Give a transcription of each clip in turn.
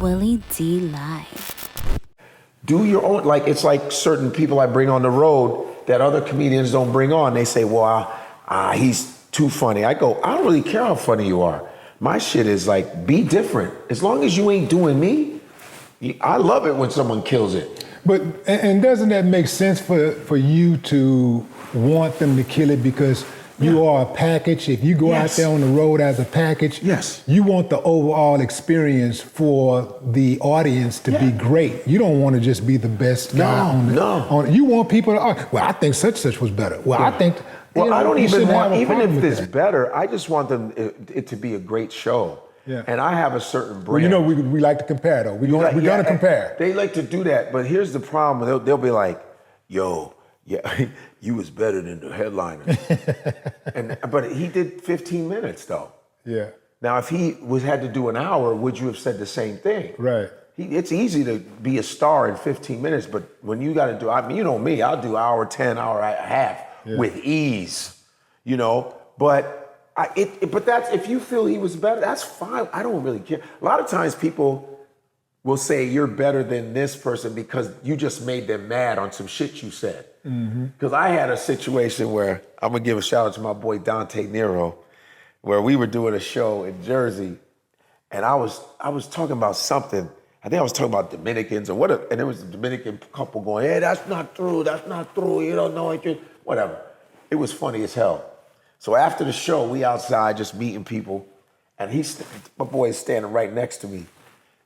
Willie D Live. Do your own, like, it's like certain people I bring on the road that other comedians don't bring on. They say, well, he's too funny. I go, I don't really care how funny you are. My shit is like, be different. As long as you ain't doing me, I love it when someone kills it. But, and doesn't that make sense for you to want them to kill it because you are a package? If you go out there on the road as a package, you want the overall experience for the audience to be great. You don't want to just be the best guy you want people to, well, I think such was better. Well, I think, well, I don't even want, even if it's better, I just want them it to be a great show. Yeah. And I have a certain brand. Well, you know, we like to compare though. We're gonna compare. They like to do that, but here's the problem. They'll be like, yo, you was better than the headliner. But he did 15 minutes though. Yeah. Now, if he had to do an hour, would you have said the same thing? Right. It's easy to be a star in 15 minutes, but when you got to do, I mean, you know me, I'll do hour 10, hour and a half with ease, you know. But that's, if you feel he was better, that's fine. I don't really care. A lot of times people will say you're better than this person because you just made them mad on some shit you said. Because I had a situation where, I'm gonna give a shout out to my boy Dante Nero, where we were doing a show in Jersey, and I was talking about something. I think I was talking about Dominicans or whatever, and there was a Dominican couple going, hey, that's not true, you don't know it, whatever. It was funny as hell. So after the show, we outside just meeting people, and my boy is standing right next to me,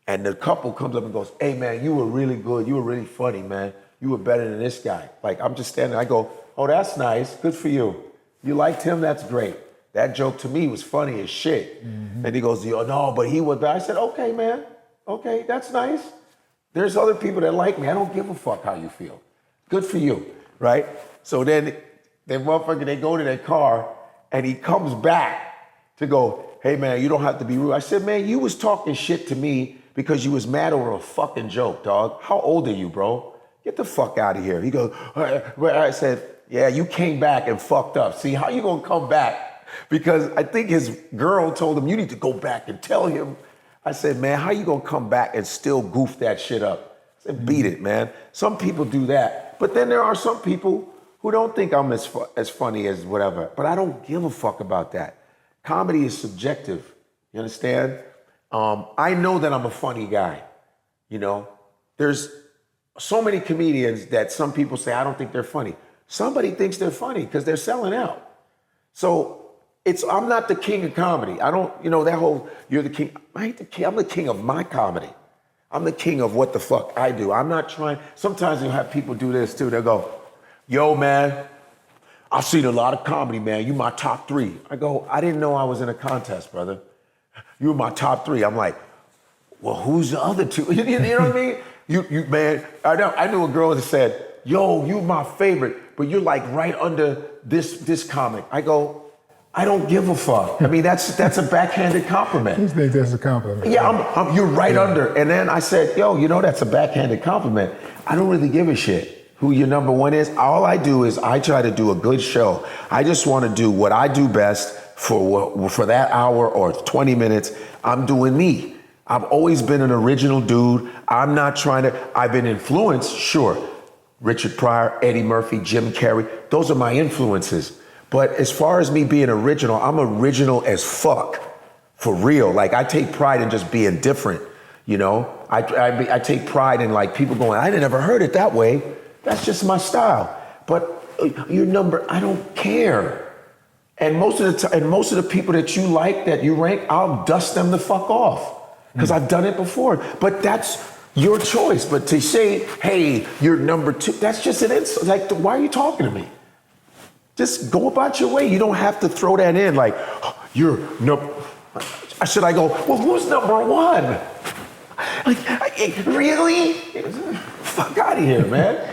and the couple comes up and goes, hey man, you were really good, you were really funny, man. You were better than this guy. Like, I'm just standing there, I go, oh, that's nice, good for you. You liked him, that's great. That joke to me was funny as shit. And he goes, no, but he was bad. I said, okay, man, okay, that's nice. There's other people that like me. I don't give a fuck how you feel. Good for you, right? So then, motherfucker, they go to their car, and he comes back to go, hey man, you don't have to be rude. I said, man, you was talking shit to me because you was mad over a fucking joke, dog. How old are you, bro? Get the fuck out of here. He goes, I said, yeah, you came back and fucked up. See, how you gonna come back? Because I think his girl told him, you need to go back and tell him. I said, man, how you gonna come back and still goof that shit up? I said, beat it, man. Some people do that. But then there are some people who don't think I'm as funny as whatever. But I don't give a fuck about that. Comedy is subjective, you understand? I know that I'm a funny guy, you know? There's so many comedians that some people say, I don't think they're funny. Somebody thinks they're funny because they're selling out. So I'm not the king of comedy. I don't, you know, that whole, you're the king. I ain't the king. I'm the king of my comedy. I'm the king of what the fuck I do. I'm not trying, sometimes you'll have people do this too. They'll go, yo, man, I've seen a lot of comedy, man. You my top 3. I go, I didn't know I was in a contest, brother. You were my top 3. I'm like, well, who's the other 2? You know what I mean? You man, I knew a girl that said, yo, you my favorite, but you're like right under this comic. I go, I don't give a fuck. I mean, that's a backhanded compliment. You think that's a compliment? Yeah, you're right under. And then I said, yo, you know, that's a backhanded compliment. I don't really give a shit who your number 1 is. All I do is I try to do a good show. I just want to do what I do best for that hour or 20 minutes. I'm doing me. I've always been an original dude. I'm not trying to, I've been influenced, sure. Richard Pryor, Eddie Murphy, Jim Carrey, those are my influences. But as far as me being original, I'm original as fuck, for real. Like, I take pride in just being different, you know? I take pride in like people going, I never heard it that way. That's just my style. But your number, I don't care. And most of the people that you like, that you rank, I'll dust them the fuck off. Because I've done it before. But that's your choice. But to say, hey, you're number 2, that's just an insult. Like, why are you talking to me? Just go about your way. You don't have to throw that in like, oh, you're no. Should I go, well, who's number 1? Like, really? Fuck out of here, man.